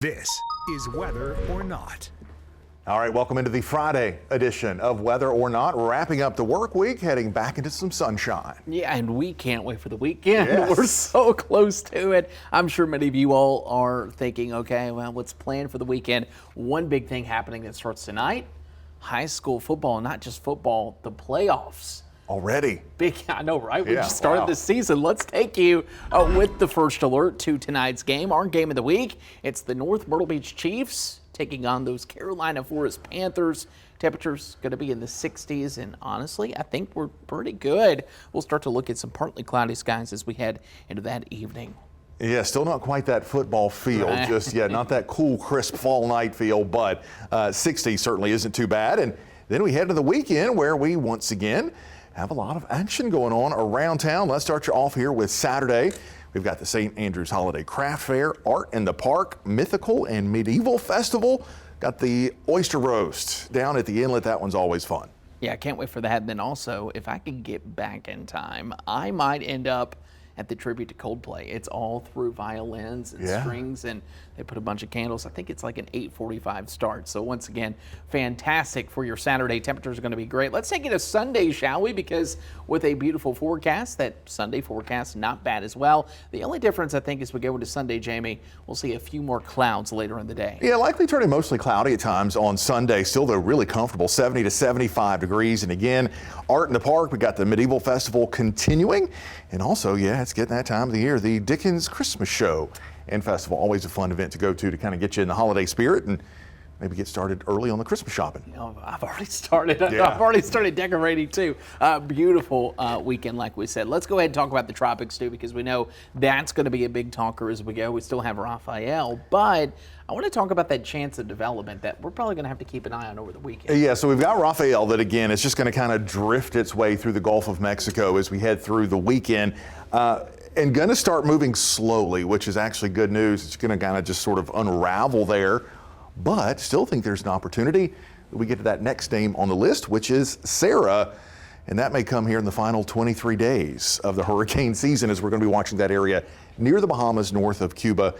This is Weather or Not. All right, welcome into the Friday edition of Weather or Not, wrapping up the work week, heading back into some sunshine. Yeah, and we can't wait for the weekend. Yes. We're so close to it. I'm sure many of you all are thinking, okay, well, what's planned for the weekend? One big thing happening that starts tonight, high school football, not just football, the playoffs. Already. Big, I know, right? We Yeah, just started wow. this season. Let's take you with the first alert to tonight's game, our game of the week. It's the North Myrtle Beach Chiefs taking on those Carolina Forest Panthers. Temperatures going to be in the 60s, and honestly, I think we're pretty good. We'll start to look at some partly cloudy skies as we head into that evening. Yeah, still not quite that football feel just yet, not that cool, crisp fall night feel, but 60 certainly isn't too bad. And then we head to the weekend where we once again have a lot of action going on around town. Let's start you off here with Saturday. We've got the St. Andrews Holiday Craft Fair, Art in the Park, Mythical and Medieval Festival. Got the Oyster Roast down at the Inlet. That one's always fun. Yeah, I can't wait for that. And then also, if I can get back in time, I might end up at the tribute to Coldplay. It's all through violins and strings, and they put a bunch of candles. I think it's like an 8:45 start. So once again, fantastic for your Saturday. Temperatures are going to be great. Let's take it to Sunday, shall we? Because with a beautiful forecast, that Sunday forecast not bad as well. The only difference, I think, as we go into Sunday, Jamie, we'll see a few more clouds later in the day. Yeah, likely turning mostly cloudy at times on Sunday. Still, though, really comfortable, 70 to 75 degrees. And again, Art in the Park, we got the Medieval Festival continuing. And also, yeah, it's getting that time of the year, the Dickens Christmas Show and Festival. Always a fun event to go to kind of get you in the holiday spirit and maybe get started early on the Christmas shopping. You know, I've already started. Yeah. I've already started decorating too. Beautiful weekend, like we said. Let's go ahead and talk about the tropics too, because we know that's going to be a big talker as we go. We still have Raphael, but I want to talk about that chance of development that we're probably going to have to keep an eye on over the weekend. Yeah, so we've got Raphael that, again, it's just going to kind of drift its way through the Gulf of Mexico as we head through the weekend. And going to start moving slowly, which is actually good news. It's going to kind of just sort of unravel there. But still think there's an opportunity that we get to that next name on the list, which is Sarah. And that may come here in the final 23 days of the hurricane season, as we're going to be watching that area near the Bahamas, north of Cuba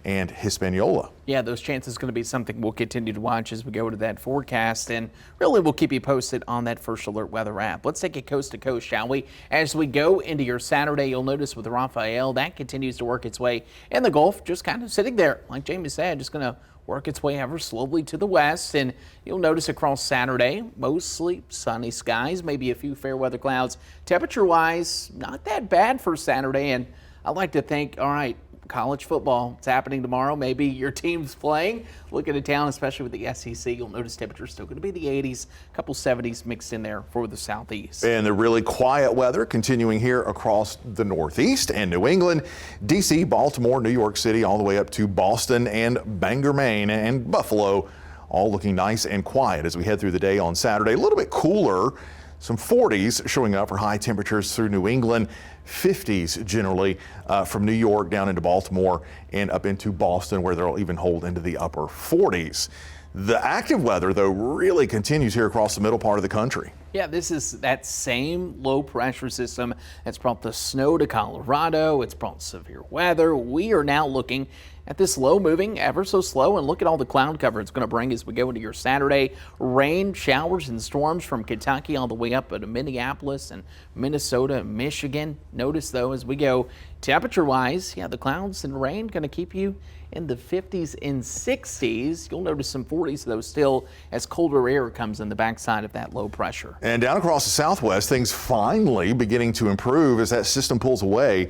and Hispaniola. Yeah, those chances going to be something we'll continue to watch as we go to that forecast, and really we'll keep you posted on that First Alert weather app. Let's take it coast to coast, shall we? As we go into your Saturday, you'll notice with Raphael, that continues to work its way in the Gulf, just kind of sitting there, like Jamie said, just going to work its way ever slowly to the west. And you'll notice across Saturday, mostly sunny skies, maybe a few fair weather clouds. Temperature-wise, not that bad for Saturday, and I like to think, all right, college football, it's happening tomorrow. Maybe your team's playing. Look at a town, especially with the SEC, you'll notice temperatures still going to be the 80s, a couple 70s mixed in there for the southeast. And the really quiet weather continuing here across the northeast and New England, D.C., Baltimore, New York City, all the way up to Boston and Bangor, Maine, and Buffalo, all looking nice and quiet as we head through the day on Saturday. A little bit cooler, some 40s showing up for high temperatures through New England. 50s generally from New York down into Baltimore and up into Boston, where they'll even hold into the upper 40s. The active weather, though, really continues here across the middle part of the country. Yeah, this is that same low pressure system that's brought the snow to Colorado. It's brought severe weather. We are now looking at this low moving ever so slow, and look at all the cloud cover it's going to bring as we go into your Saturday. Rain, showers, and storms from Kentucky all the way up to Minneapolis and Minnesota and Michigan. Notice, though, as we go temperature-wise, yeah, the clouds and rain going to keep you in the 50s and 60s. You'll notice some 40s, though, still as colder air comes in the backside of that low pressure. And down across the southwest, things finally beginning to improve as that system pulls away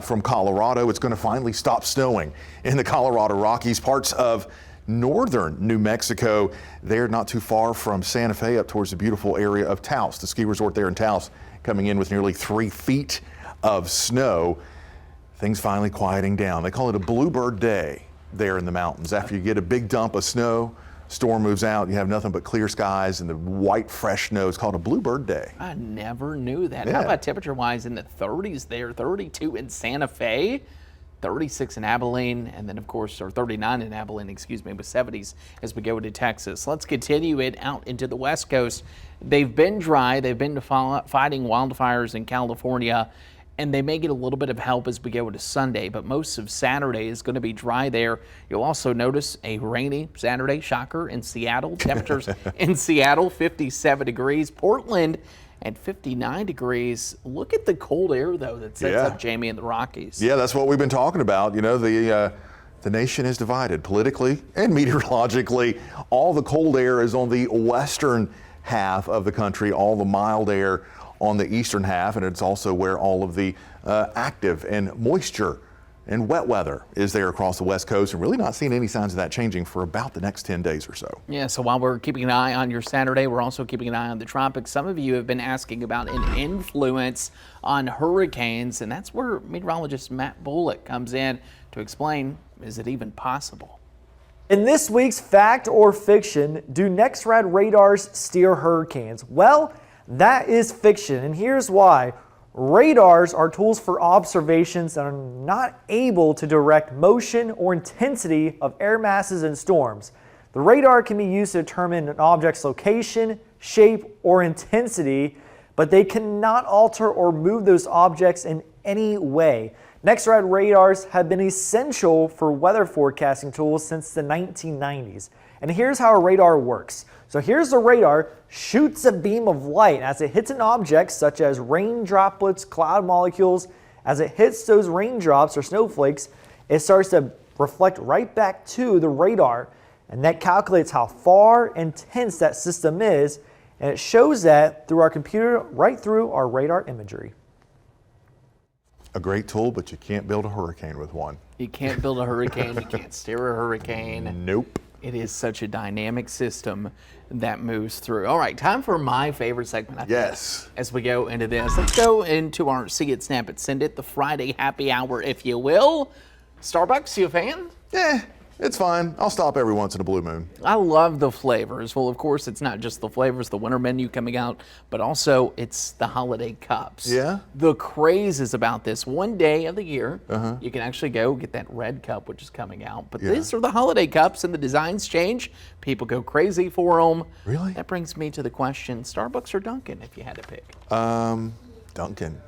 from Colorado. It's going to finally stop snowing in the Colorado Rockies, parts of northern New Mexico. They're not too far from Santa Fe up towards the beautiful area of Taos, the ski resort there in Taos, coming in with nearly 3 feet of snow. Things finally quieting down. They call it a bluebird day there in the mountains. After you get a big dump of snow, storm moves out, you have nothing but clear skies and the white, fresh snow. It's called a bluebird day. I never knew that. Yeah. How about temperature-wise in the 30s there, 32 in Santa Fe, 36 in Abilene, and then, of course, or 39 in Abilene, excuse me, with 70s as we go into Texas. Let's continue it out into the West Coast. They've been dry. They've been fighting wildfires in California and they may get a little bit of help as we go into Sunday, but most of Saturday is going to be dry there. You'll also notice a rainy Saturday, shocker, in Seattle. Temperatures in Seattle, 57 degrees. Portland at 59 degrees. Look at the cold air, though, that sets up Jamie in the Rockies. Yeah, that's what we've been talking about. You know, the nation is divided politically and meteorologically. All the cold air is on the western half of the country, all the mild air on the eastern half, and it's also where all of the active and moisture and wet weather is there across the West Coast, and really not seeing any signs of that changing for about the next 10 days or so. Yeah, so while we're keeping an eye on your Saturday, we're also keeping an eye on the tropics. Some of you have been asking about an influence on hurricanes, and that's where meteorologist Matt Bullock comes in to explain, is it even possible? In this week's Fact or Fiction, do NEXRAD radars steer hurricanes? Well, that is fiction, and here's why. Radars are tools for observations that are not able to direct motion or intensity of air masses and storms. The radar can be used to determine an object's location, shape, or intensity, but they cannot alter or move those objects in any way. NEXRAD radars have been essential for weather forecasting tools since the 1990s. And here's how a radar works. So here's the radar, shoots a beam of light as it hits an object such as rain droplets, cloud molecules. As it hits those raindrops or snowflakes, it starts to reflect right back to the radar, and that calculates how far and intense that system is, and it shows that through our computer right through our radar imagery. A great tool, but you can't build a hurricane with one. You can't build a hurricane, you can't steer a hurricane. Nope. It is such a dynamic system that moves through. All right, time for my favorite segment. I think, as we go into this, let's go into our See It, Snap It, Send It, the Friday happy hour, if you will. Starbucks, you a fan? It's fine. I'll stop every once in a blue moon. I love the flavors. Well, of course, it's not just the flavors, the winter menu coming out, but also it's the holiday cups. Yeah? The craze is about this. One day of the year, you can actually go get that red cup, which is coming out. But these are the holiday cups, and the designs change. People go crazy for them. Really? That brings me to the question, Starbucks or Dunkin', if you had to pick? Dunkin'.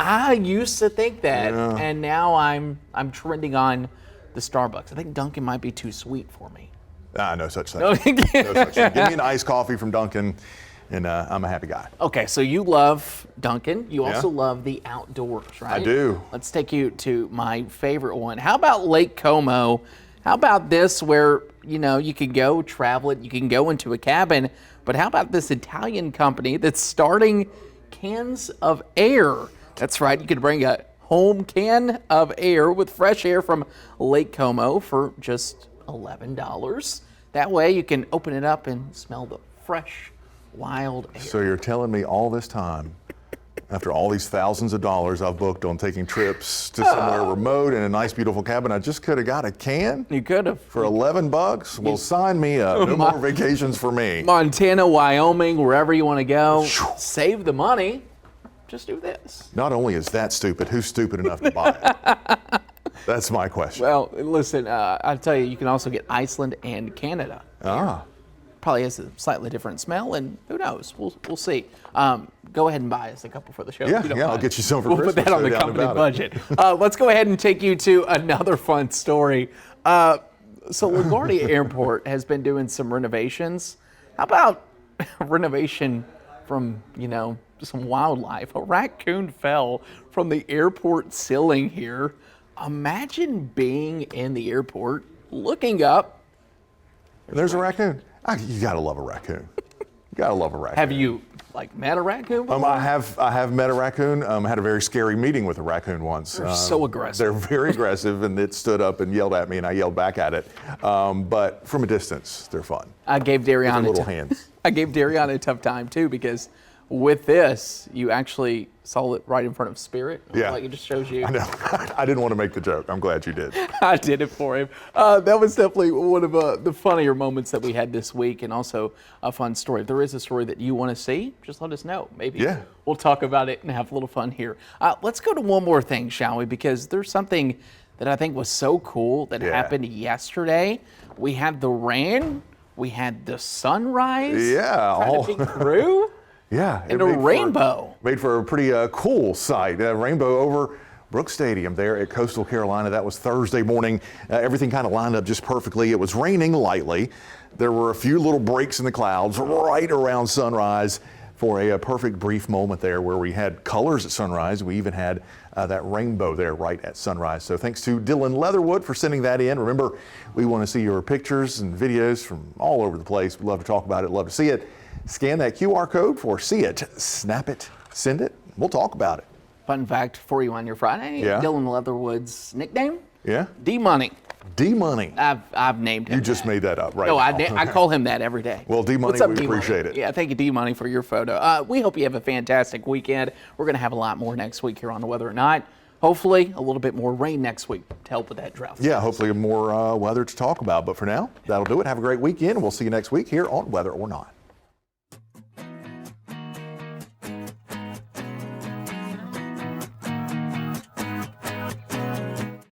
I used to think that, and now I'm trending on the Starbucks. I think Dunkin' might be too sweet for me. No such thing. No such thing. Give me an iced coffee from Dunkin', and I'm a happy guy. Okay, so you love Dunkin'. You also love the outdoors, right? I do. Let's take you to my favorite one. How about Lake Como? How about this where, you can go travel it, you can go into a cabin, but how about this Italian company that's starting cans of air? That's right, you could bring a home can of air with fresh air from Lake Como for just $11. That way you can open it up and smell the fresh, wild air. So you're telling me all this time, after all these thousands of dollars I've booked on taking trips to somewhere remote in a nice, beautiful cabin, I just could have got a can? You could have. For $11? Well, sign me up. No more vacations for me. Montana, Wyoming, wherever you want to go. Save the money. Just do this. Not only is that stupid, who's stupid enough to buy it? That's my question. Well, listen, I'll tell you, you can also get Iceland and Canada. Probably has a slightly different smell, and who knows? We'll see. Go ahead and buy us a couple for the show. Yeah, I'll get you some for Christmas. We'll put that on the company budget. Let's go ahead and take you to another fun story. So LaGuardia Airport has been doing some renovations. How about renovation from, some wildlife? A raccoon fell from the airport ceiling here. Imagine being in the airport, looking up. There's a raccoon. You gotta love a raccoon. You gotta love a raccoon. Have you met a raccoon before? I have met a raccoon. I had a very scary meeting with a raccoon once. They're so aggressive. They're very aggressive, and it stood up and yelled at me, and I yelled back at it. But from a distance, they're fun. I gave Darian little hands. I gave Darian a tough time too, because with this, you actually saw it right in front of Spirit. Yeah. Like it just shows you. I know. I didn't want to make the joke. I'm glad you did. I did it for him. That was definitely one of the funnier moments that we had this week, and also a fun story. If there is a story that you want to see, just let us know. Maybe we'll talk about it and have a little fun here. Let's go to one more thing, shall we? Because there's something that I think was so cool that happened yesterday. We had the rain. We had the sunrise. Yeah. Trying to peek through. Yeah. And a rainbow. Made for a pretty cool sight. Rainbow over Brooks Stadium there at Coastal Carolina. That was Thursday morning. Everything kind of lined up just perfectly. It was raining lightly. There were a few little breaks in the clouds right around sunrise for a perfect brief moment there where we had colors at sunrise. We even had that rainbow there right at sunrise. So thanks to Dylan Leatherwood for sending that in. Remember, we want to see your pictures and videos from all over the place. We'd love to talk about it, love to see it. Scan that QR code for See It, Snap It, Send It. We'll talk about it. Fun fact for you on your Friday, Yeah. Dylan Leatherwood's nickname? Yeah? D-Money. D-Money. I've named him You just that. made that up, right? No, now. I call him that every day. Well, D-Money, What's up, we D-Money? appreciate it. Yeah, thank you, D-Money, for your photo. We hope you have a fantastic weekend. We're going to have a lot more next week here on the Weather or Not. Hopefully, a little bit more rain next week to help with that drought. Yeah, hopefully more weather to talk about. But for now, that'll do it. Have a great weekend. We'll see you next week here on Weather or Not.